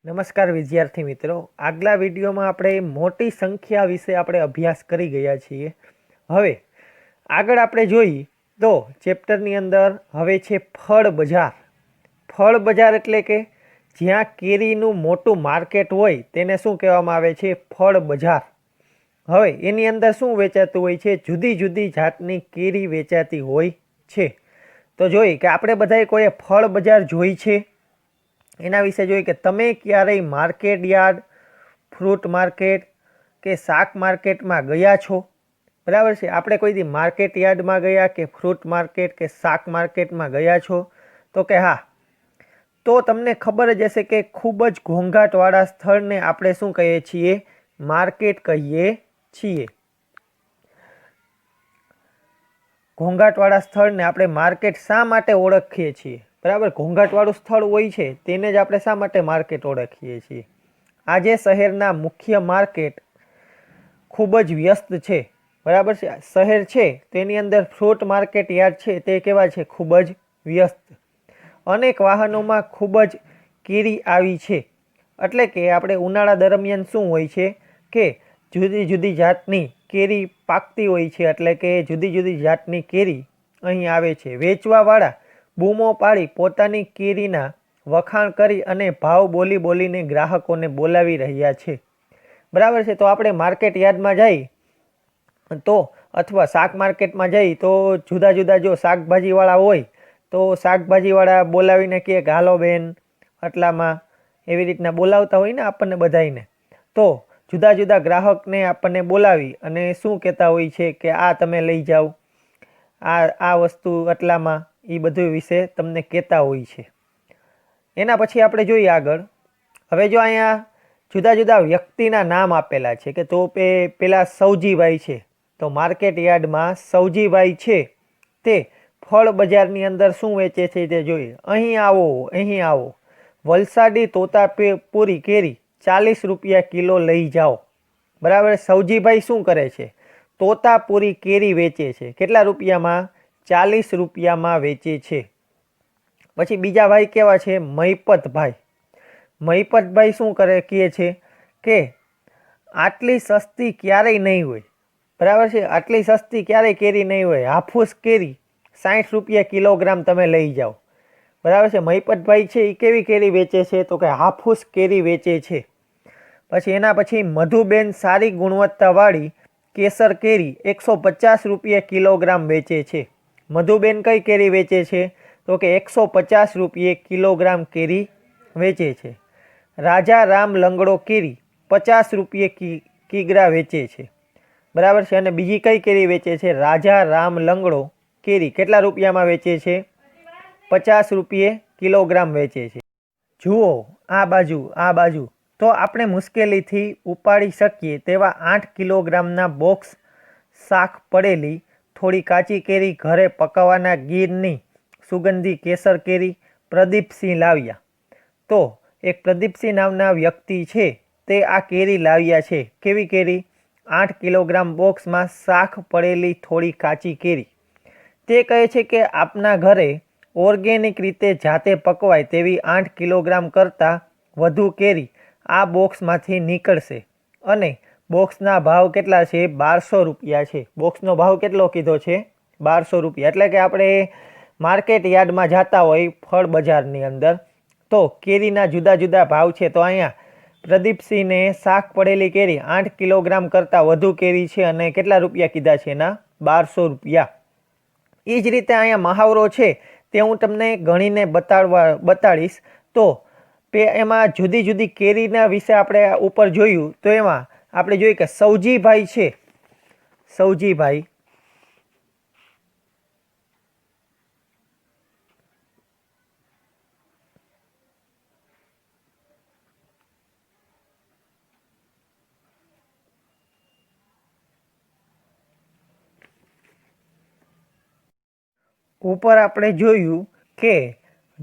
નમસ્કાર વિદ્યાર્થી મિત્રો, આગલા વિડીયોમાં આપણે મોટી સંખ્યા વિશે આપણે અભ્યાસ કરી ગયા છીએ. હવે આગળ આપણે જોઈએ તો ચેપ્ટરની અંદર હવે છે ફળ બજાર. ફળ બજાર એટલે કે જ્યાં કેરીનું મોટું માર્કેટ હોય તેને શું કહેવામાં આવે છે? ફળ બજાર. હવે એની અંદર શું વેચાતું હોય છે? જુદી જુદી જાતની કેરી વેચાતી હોય છે. તો જોઈએ કે આપણે બધાએ કોઈએ ફળ બજાર જોઈ છે? એના વિશે જોઈએ કે તમે ક્યારેય માર્કેટ યાર્ડ, ફ્રૂટ માર્કેટ કે શાક માર્કેટમાં ગયા છો? બરાબર છે. આપણે કોઈ દી માર્કેટ યાર્ડમાં ગયા કે ફ્રૂટ માર્કેટ કે શાક માર્કેટમાં ગયા છો? તો કે હા. તો તમને ખબર જ હશે કે ખૂબ જ ઘોંઘાટવાળા સ્થળને આપણે શું કહીએ છીએ? માર્કેટ કહીએ છીએ. ઘોંઘાટવાળા સ્થળને આપણે માર્કેટ શા માટે ઓળખીએ છીએ? બરાબર, ઘોંઘાટવાળું સ્થળ હોય છે તેને જ આપણે શા માટે માર્કેટ ઓળખીએ છીએ? આજે શહેરના મુખ્ય માર્કેટ ખૂબ જ વ્યસ્ત છે. બરાબર છે. શહેર છે તેની અંદર ફ્રૂટ માર્કેટ યાર્ડ છે તે કેવા છે? ખૂબ જ વ્યસ્ત. અનેક વાહનોમાં ખૂબ જ કેરી આવી છે. એટલે કે આપણે ઉનાળા દરમિયાન શું હોય છે કે જુદી જુદી જાતની કેરી પાકતી હોય છે. એટલે કે જુદી જુદી જાતની કેરી અહીં આવે છે. વેચવાવાળા બૂમો પાડી પોતાની કેરીના વખાણ કરી અને ભાવ બોલીને ગ્રાહકોને બોલાવી રહ્યા છે. બરાબર છે. તો આપણે માર્કેટ યાર્ડમાં જઈ તો અથવા શાક માર્કેટમાં જઈ તો જુદા જુદા જો શાકભાજીવાળા હોય તો શાકભાજીવાળા બોલાવીને કહે કે હાલો બેન આટલામાં, એવી રીતના બોલાવતા હોય ને આપણને બધાને. તો જુદા જુદા ગ્રાહકને આપણને બોલાવી અને શું કહેતા હોય છે કે આ તમે લઈ જાઓ, આ વસ્તુ આટલામાં, એ બધું વિશે તમને કહેતા હોય છે. એના પછી આપણે જોઈએ આગળ. હવે જો અહીંયા જુદા જુદા વ્યક્તિના નામ આપેલા છે કે તો પેલા સૌજીભાઈ છે. તો માર્કેટ યાર્ડમાં સૌજીભાઈ છે તે ફળ બજારની અંદર શું વેચે છે તે જોઈએ. અહીં આવો, અહીં આવો, વલસાડી તોતાપુરી કેરી 40 રૂપિયા કિલો લઈ જાઓ. બરાબર. સૌજીભાઈ શું કરે છે? તોતાપુરી કેરી વેચે છે. કેટલા રૂપિયામાં? 40 રૂપિયામાં વેચે છે. પછી બીજા ભાઈ કેવા છે? મહિપતભાઈ. મહિપતભાઈ શું કરે કહે છે કે આટલી સસ્તી ક્યારેય નહીં હોય. બરાબર છે. આટલી સસ્તી ક્યારેય કેરી નહીં હોય. હાફૂસ કેરી 60 રૂપિયા કિલોગ્રામ તમે લઈ જાઓ. બરાબર છે. મહિપતભાઈ છે એ કેવી કેરી વેચે છે? તો કે હાફૂસ કેરી વેચે છે. પછી એના પછી મધુબેન સારી ગુણવત્તાવાળી કેસર કેરી 150 રૂપિયા કિલોગ્રામ વેચે છે. મધુબેન કઈ કેરી વેચે છે? તો કે 150 રૂપિયે કિલોગ્રામ કેરી વેચે છે. રાજા રામ લંગડો કેરી 50 રૂપિયે કિગ્રા વેચે છે. બરાબર છે. અને બીજી કઈ કેરી વેચે છે? રાજા રામ લંગડો કેરી કેટલા રૂપિયામાં વેચે છે? 50 રૂપિયે કિલોગ્રામ વેચે છે. જુઓ આ બાજુ, આ બાજુ. તો આપણે મુશ્કેલીથી ઉપાડી શકીએ તેવા 8 કિલોગ્રામના બોક્સ શાક પડેલી થોડી કાચી કેરી ઘરે પકાવવાના ગીરની સુગંધી કેસર કેરી પ્રદીપસિંહ લાવ્યા. તો એક પ્રદીપસિંહ નામના વ્યક્તિ છે તે આ કેરી લાવ્યા છે. કેવી કેરી? 8 કિલોગ્રામ બોક્સમાં શાક પડેલી થોડી કાચી કેરી. તે કહે છે કે આપના ઘરે ઓર્ગેનિક રીતે જાતે પકવાય તેવી 8 કિલોગ્રામ કરતાં વધુ કેરી આ બોક્સમાંથી નીકળશે. અને બોક્સના ભાવ કેટલા છે? 1200 રૂપિયા છે. બોક્સનો ભાવ કેટલો કીધો છે? 1200 રૂપિયા. એટલે કે આપણે માર્કેટ યાર્ડમાં જતા હોય ફળ બજારની અંદર તો કેરીના જુદા જુદા ભાવ છે. તો અહીંયા પ્રદીપસિંહને શાક પડેલી કેરી 8 કિલોગ્રામ કરતાં વધુ કેરી છે અને કેટલા રૂપિયા કીધા છે? એના 1200 રૂપિયા. એ જ રીતે અહીંયા મહાવરો છે તે હું તમને ગણીને બતાડીશ. તો એમાં જુદી જુદી કેરીના વિશે આપણે ઉપર જોયું તો એમાં આપણે જોઈએ કે સૌજીભાઈ છે. સૌજીભાઈ ઉપર આપણે જોયું કે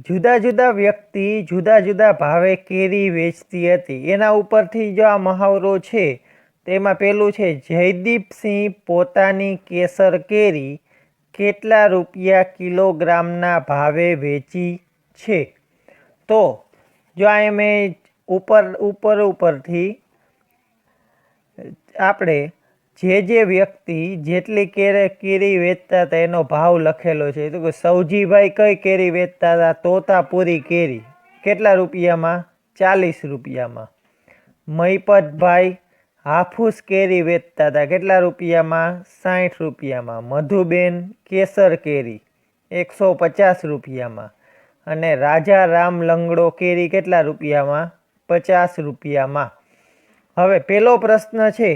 જુદા જુદા વ્યક્તિ જુદા જુદા ભાવે કેરી વેચતી હતી. એના ઉપરથી જો આ મહાવરો છે તેમાં પેલું છે જયદીપસિંહ પોતાની કેસર કેરી કેટલા રૂપિયા કિલોગ્રામના ભાવે વેચી છે. તો જો આ મેં ઉપરથી આપણે જે વ્યક્તિ જેટલી કેરી વેચતા હતા એનો ભાવ લખેલો છે. તો કે સૌજીભાઈ કઈ કેરી વેચતા હતા? તોતાપુરી કેરી. કેટલા રૂપિયામાં? 40 રૂપિયામાં. મહિપતભાઈ હાફૂસ કેરી વેચતા હતા. કેટલા રૂપિયામાં? 60 રૂપિયામાં. મધુબેન કેસર કેરી 150 રૂપિયામાં. અને રાજા રામ લંગડો કેરી કેટલા રૂપિયામાં? 50 રૂપિયામાં. હવે પેલો પ્રશ્ન છે,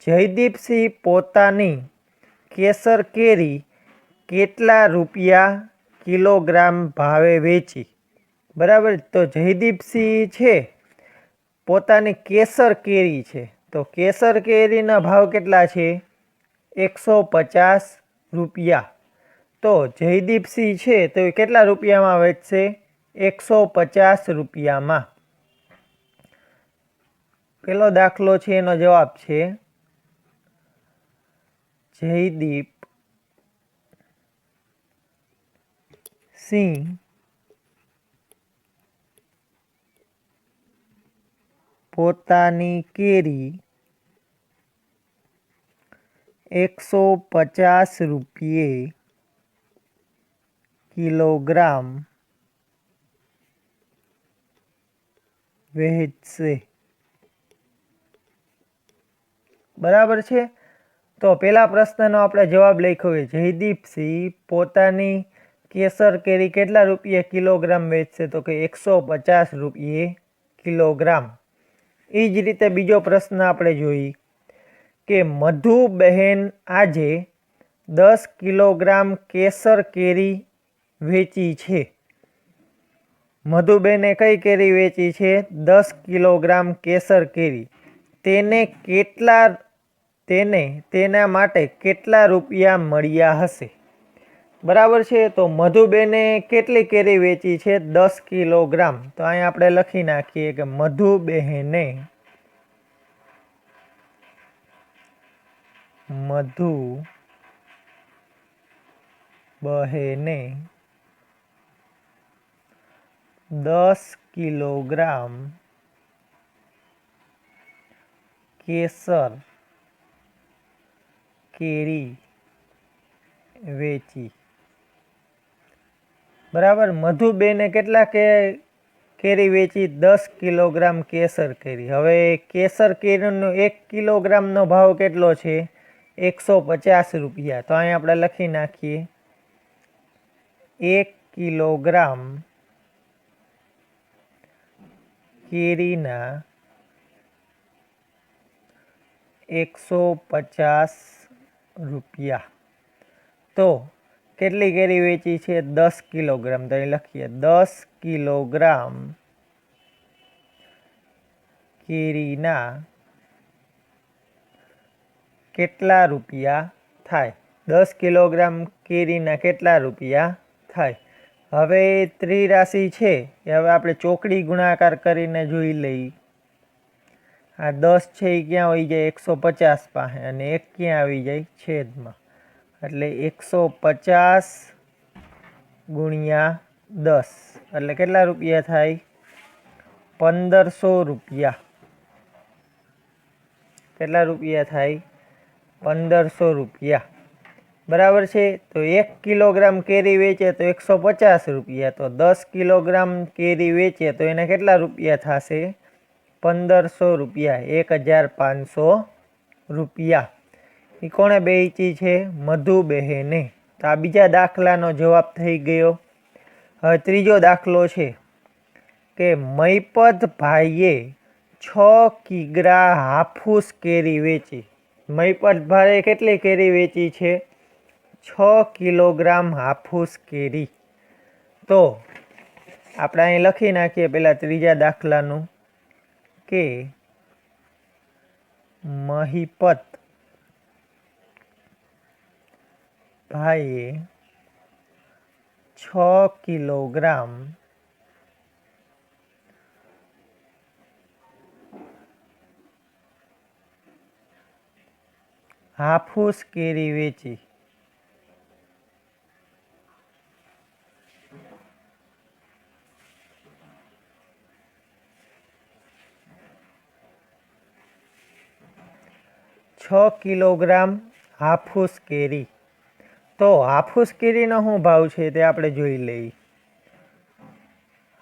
જયદીપસિંહ પોતાની કેસર કેરી કેટલા રૂપિયા કિલોગ્રામ ભાવે વેચી? બરાબર. તો જયદીપસિંહ છે પોતાની કેસર કેરી છે, તો કેસર કેરીના ભાવ કેટલા છે? 150 રૂપિયા. તો જયદીપસિંહ છે તો એ કેટલા રૂપિયામાં વેચશે? 150 રૂપિયામાં. પેલો દાખલો છે એનો જવાબ છે જયદીપ સિંહ પોતાની કેરી 150 રૂપિયે કિલોગ્રામ વેચશે. બરાબર છે. તો પેલા પ્રશ્નનો આપણે જવાબ લખ્યો હોય, જયદીપસિંહ પોતાની કેસર કેરી કેટલા રૂપિયે કિલોગ્રામ વેચશે? તો કે 150 રૂપિયે કિલોગ્રામ. એ જ રીતે બીજો પ્રશ્ન આપણે જોઈએ કે મધુબહેન આજે 10 કિલોગ્રામ કેસર કેરી વેચી છે. મધુબેને કઈ કેરી વેચી છે? 10 કિલોગ્રામ કેસર કેરી. તેના માટે કેટલા રૂપિયા મળ્યા હશે? બરાબર છે. તો મધુબેને કેટલી કેરી વેચી છે? 10 કિલોગ્રામ. તો અહીંયા આપણે લખી નાખીએ કે મધુબહેને 10 કિલોગ્રામ કેસર કેરી વેચી. બરાબર. મધુબેને કેટલા કેરી વેચી? 10 કિલોગ્રામ કેસર કેરી. હવે કેસર કેરીનો 1 કિલોગ્રામનો ભાવ કેટલો છે? 150 રૂપિયા. તો અહીંયા આપણે લખી નાખીએ 1 કિલોગ્રામ કેરીના 150 રૂપિયા. તો કેટલી કેરી વેચી છે? 10 કિલોગ્રામ. તો અહીં લખીએ 10 કિલોગ્રામ કેરીના કેટલા રૂપિયા થાય? 10 કિલોગ્રામ કેરીના કેટલા રૂપિયા થાય? હવે ત્રિરાશિ છે એ હવે આપણે ચોકડી ગુણાકાર કરીને જોઈ લઈએ. આ 10 છે એ ક્યાં આવી જાય? 150 પાસે. અને 1 ક્યાં આવી જાય? છેદમાં. એટલે 150 ગુણ્યા 10 એટલે કેટલા રૂપિયા થાય? 1500 રૂપિયા. કેટલા રૂપિયા થાય? 1500 રૂપિયા. બરાબર છે. તો 1 કિલોગ્રામ કેરી વેચે તો 150 રૂપિયા. તો 10 કિલોગ્રામ કેરી વેચે તો એના કેટલા રૂપિયા થશે? 1500 રૂપિયા. 1500 રૂપિયા. એ કોણે વેચી છે? મધુબહેને. તો આ બીજા દાખલાનો જવાબ થઈ ગયો. હવે ત્રીજો દાખલો છે કે મહિપતભાઈએ 6 કિગ્રા હાફૂસ કેરી વેચી. મહિપતભાઈએ કેટલી કેરી વેચી છે? 6 કિલોગ્રામ હાફૂસ કેરી. તો આપણે અહીં લખી નાખીએ પહેલાં ત્રીજા દાખલાનું કે મહિપત ભાઈએ 6 કિલોગ્રામ હાફૂસ કેરી વેચી. કિલોગ્રામ હાફૂસ કેરી. તો હાફૂસ કેરીનો શું ભાવ છે તે આપણે જોઈ લઈએ.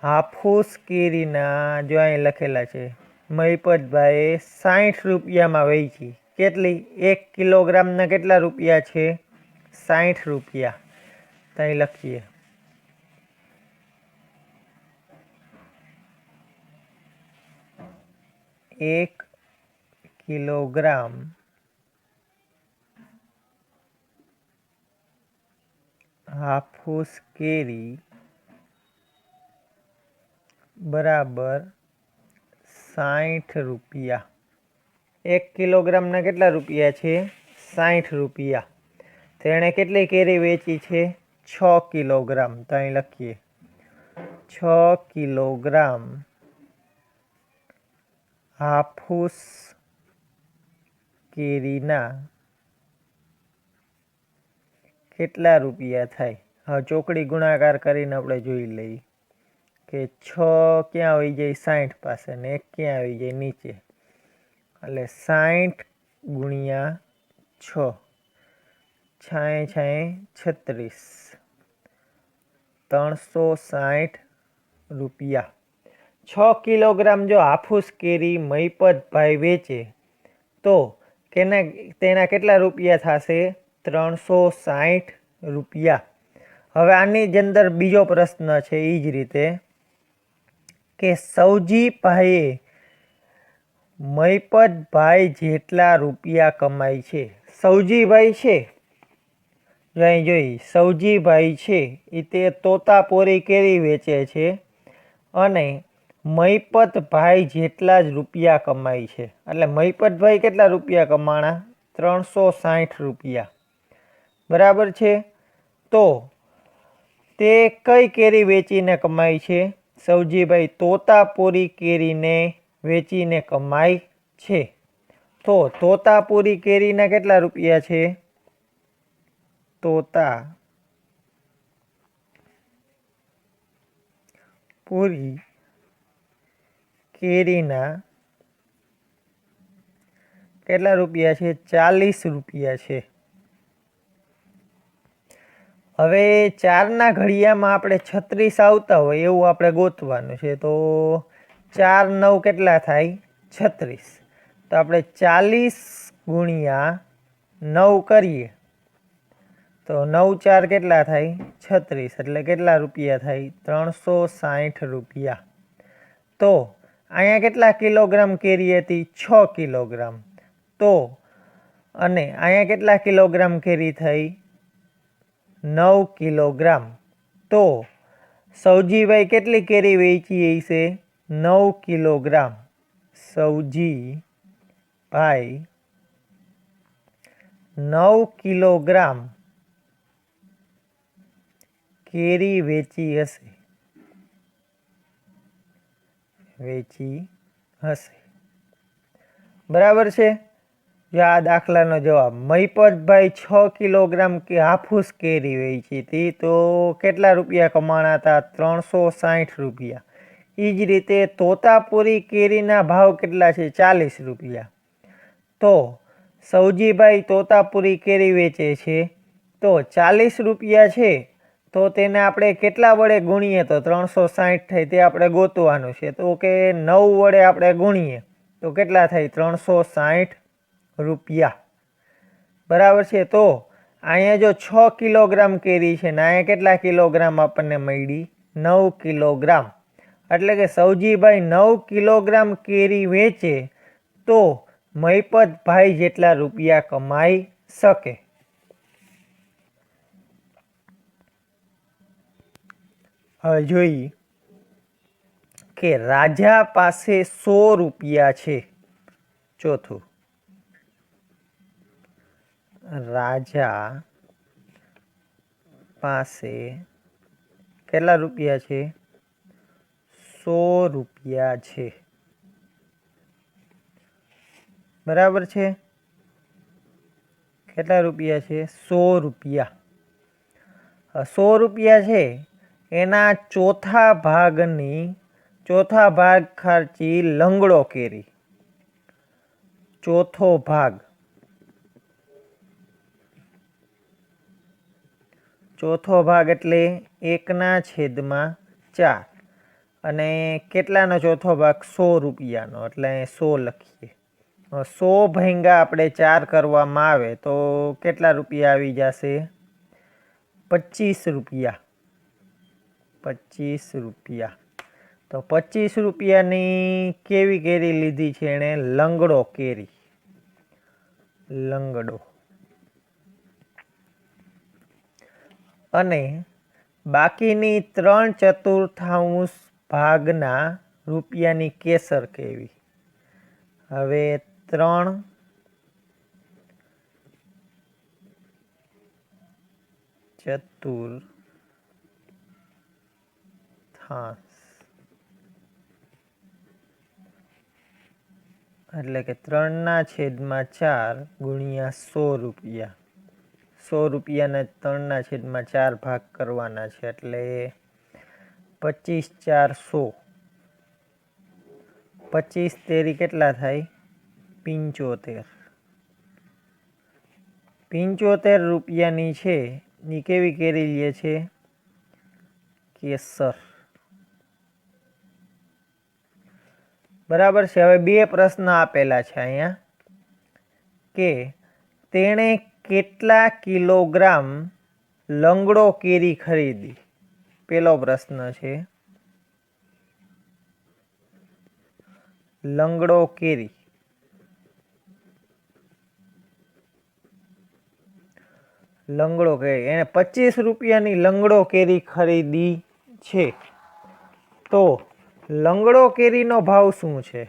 હાફૂસ કેરીના જો અહીં લખેલા છે, મહિપતભાઈએ 60 રૂપિયામાં વેચી. કેટલી? 1 કિલોગ્રામના કેટલા રૂપિયા છે? 60 રૂપિયા. તો અહીં લખીએ. એક કિલોગ્રામ હાફૂસ કેરી બરાબર 60 રૂપિયા. 1 કિલોગ્રામના કેટલા રૂપિયા છે? 60 રૂપિયા. તેણે કેટલી કેરી વેચી છે? 6 કિલોગ્રામ. તો અહીં લખીએ 6 કિલોગ્રામ હાફૂસ કેરીના કેટલા રૂપિયા થાય? હવે ચોકડી ગુણાકાર કરીને આપણે જોઈ લઈએ કે 6 ક્યાં આવી જાય? 60 પાસે, ને 1 ક્યાં આવી જાય? નીચે. એટલે 60 ગુણ્યા 6, 36, 360 રૂપિયા. 6 કિલોગ્રામ જો હાફૂસ કેરી મહિપતભાઈ વેચે તો તેના કેટલા રૂપિયા થશે? 360 રૂપિયા. હવે આની જ અંદર બીજો પ્રશ્ન છે એ જ રીતે કે સૌજીભાઈએ મહિપતભાઈ જેટલા રૂપિયા કમાય છે. સૌજીભાઈ છે, જો અહીં જોઈ, સૌજીભાઈ છે એ તે તોતાપુરી કેરી વેચે છે અને મહિપતભાઈ જેટલા જ રૂપિયા કમાય છે. એટલે મહિપતભાઈ કેટલા રૂપિયા કમાણા? 360 રૂપિયા. બરાબર છે. તો તે કઈ કેરી વેચીને કમાય છે? સૌજીભાઈ તોતાપુરી કેરીને વેચીને કમાય છે. તો તોતાપુરી કેરીના કેટલા રૂપિયા છે? તોતાપુરી કેરીના કેટલા રૂપિયા છે? 40 રૂપિયા છે. હવે 4ના ઘડિયામાં આપણે 36 આવતા હોય એવું આપણે ગોતવાનું છે. તો 4 9 કેટલા થાય? 36. તો આપણે 40 ગુણ્યા 9 કરીએ તો 9 4 કેટલા થાય? 36. એટલે કેટલા રૂપિયા થાય? 360 રૂપિયા. તો અહીંયા કેટલા કિલોગ્રામ કેરી હતી? 6 કિલોગ્રામ. તો અને અહીંયા કેટલા કિલોગ્રામ કેરી થઈ? 9 કિલોગ્રામ. તો સૌજીભાઈ કેટલી કેરી વેચી હશે? 9 કિલોગ્રામ. સૌજીભાઈ 9 કિલોગ્રામ કેરી વેચી હશે. બરાબર છે. જો આ દાખલાનો જવાબ, મહિપતભાઈ 6 કિલોગ્રામ કે હાફૂસ કેરી વેચી હતી તો કેટલા રૂપિયા કમાણા હતા? 360 રૂપિયા. એ જ રીતે તોતાપુરી કેરીના ભાવ કેટલા છે? 40 રૂપિયા. તો સૌજીભાઈ તોતાપુરી કેરી વેચે છે તો 40 રૂપિયા છે તો તેને આપણે કેટલા વડે ગુણીએ તો 360 થાય તે આપણે ગોતવાનું છે. તો કે 9 વડે આપણે ગુણીએ તો કેટલા થાય? 360 રૂપિયા. બરાબર છે. તો અહીંયા જો 6 કિલોગ્રામ કેરી છે ને અહીંયા કેટલા કિલોગ્રામ આપણને મળી? 9 કિલોગ્રામ. એટલે કે સૌજીભાઈ 9 કિલોગ્રામ કેરી વેચે તો મહિપતભાઈ જેટલા રૂપિયા કમાઈ શકે. હવે જોઈએ કે રાજા પાસે 100 રૂપિયા છે. ચોથું, રાજા પાસે કેટલા રૂપિયા છે? 100 રૂપિયા છે. બરાબર છે. કેટલા રૂપિયા છે? 100 રૂપિયા. 100 રૂપિયા છે એના ચોથા ભાગ ખર્ચી લંગડો કેરી. ચોથો ભાગ ચોથો ભાગ એટલે 1/4 અને કેટલાનો ચોથો ભાગ? 100 રૂપિયાનો, એટલે 100 લખીએ. 100 ભાગ્યા આપણે 4 કરવામાં આવે તો કેટલા રૂપિયા આવી જશે? 25 રૂપિયા. 25 રૂપિયા. તો 25 રૂપિયાની કેવી કેરી લીધી છે એણે? લંગડો કેરી. લંગડો. અને બાકીની 3/4 ભાગના રૂપિયાની કેસર કેવી? હવે 3/4 એટલે કે 3/4 ગુણ્યા 100 રૂપિયા. 100 રૂપિયાના 3/4 ભાગ કરવાના છે એટલે 25 4 100. 25 તેરી કેટલા થાય? 75. 75 રૂપિયાની છે એ કેવી કેરી લે છે? કેસર. બરાબર છે. હવે બે પ્રશ્ન આપેલા છે અહીંયા કે તેણે કેટલા કિલોગ્રામ લંગડો કેરી ખરીદી? પેલો પ્રશ્ન છે લંગડો કેરી. લંગડો કેરી એને 25 રૂપિયાની લંગડો કેરી ખરીદી છે. તો લંગડો કેરીનો ભાવ શું છે?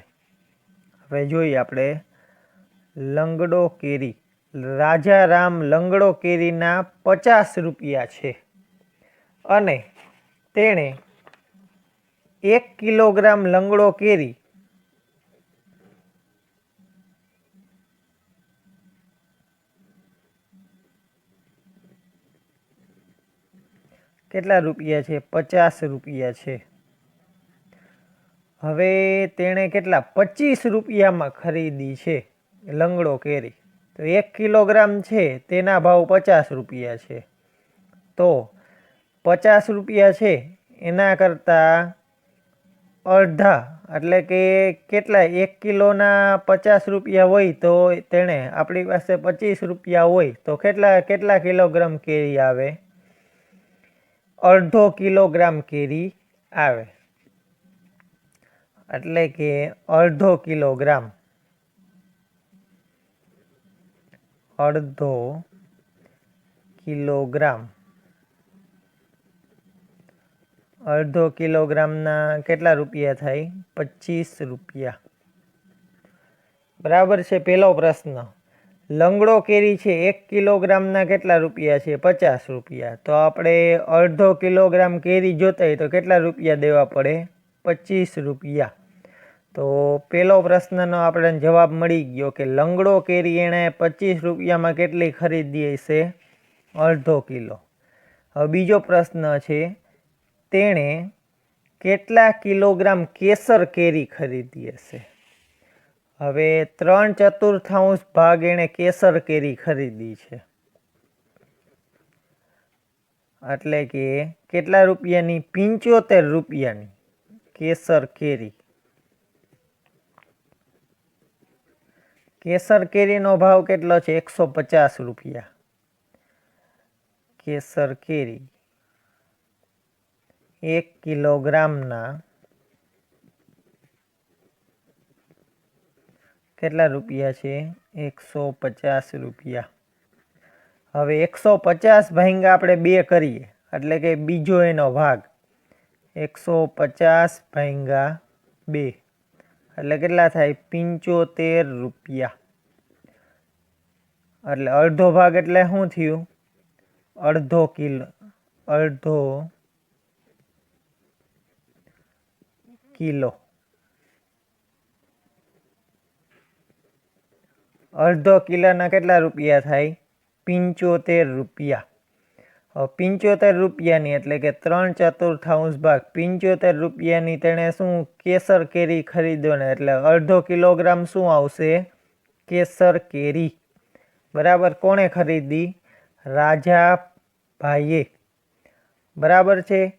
હવે જોઈએ આપણે. લંગડો કેરી, રાજારામ લંગડો કેરીના 50 રૂપિયા છે અને તેણે 1 કિલોગ્રામ લંગડો કેરી કેટલા રૂપિયા છે? 50 રૂપિયા છે. હવે તેણે કેટલા? 25 રૂપિયામાં ખરીદી છે લંગડો કેરી. તો 1 કિલોગ્રામ છે તેના ભાવ 50 રૂપિયા છે. તો 50 રૂપિયા છે એના કરતાં અડધા, એટલે કે કેટલા? 1 કિલોના 50 રૂપિયા હોય તો તેણે આપણી પાસે 25 રૂપિયા હોય તો કેટલા કિલોગ્રામ કેરી આવે? અડધો કિલોગ્રામ કેરી આવે. એટલે કે અડધો કિલોગ્રામ. અડધો કિલોગ્રામ. અડધો કિલોગ્રામના કેટલા રૂપિયા થાય? 25 રૂપિયા. બરાબર છે. પહેલો પ્રશ્ન. લંગડો કેરી છે 1 કિલોગ્રામના કેટલા રૂપિયા છે? 50 રૂપિયા. તો આપણે અડધો કિલોગ્રામ કેરી જોતા હોય તો કેટલા રૂપિયા દેવા પડે? 25 રૂપિયા. તો પહેલો પ્રશ્નનો આપણે જવાબ મળી ગયો કે લંગડો કેરી એણે 25 રૂપિયામાં કેટલી ખરીદી હશે? અડધો કિલો. હવે બીજો પ્રશ્ન છે તેણે કેટલા કિલોગ્રામ કેસર કેરી ખરીદી હશે? હવે 3/4 ભાગ એણે કેસર કેરી ખરીદી છે એટલે કે કેટલા રૂપિયાની? 75 રૂપિયાની કેસર કેરી. કેસર કેરીનો ભાવ કેટલો છે? 150 રૂપિયા. કેસર કેરી 1 કિલોગ્રામના કેટલા રૂપિયા છે? 150 રૂપિયા. હવે 150 ભાગ્યા આપણે 2 કરીએ એટલે કે બીજો એનો ભાગ 150 ભાગ્યા 2 એટલે કેટલા થાય? 75 રૂપિયા. એટલે અડધો ભાગ એટલે શું થયું? અડધો કિલો. અડધો કિલો. અડધો કિલોના કેટલા રૂપિયા થાય? 75 રૂપિયા. 75 રૂપિયાની એટલે કે 3/4 ભાગ 75 રૂપિયાની તેણે શું કેસર કેરી ખરીદવાને એટલે અડધો કિલોગ્રામ શું આવશે? કેસર કેરી. બરાબર. કોણે ખરીદી? રાજાભાઈએ. બરાબર છે.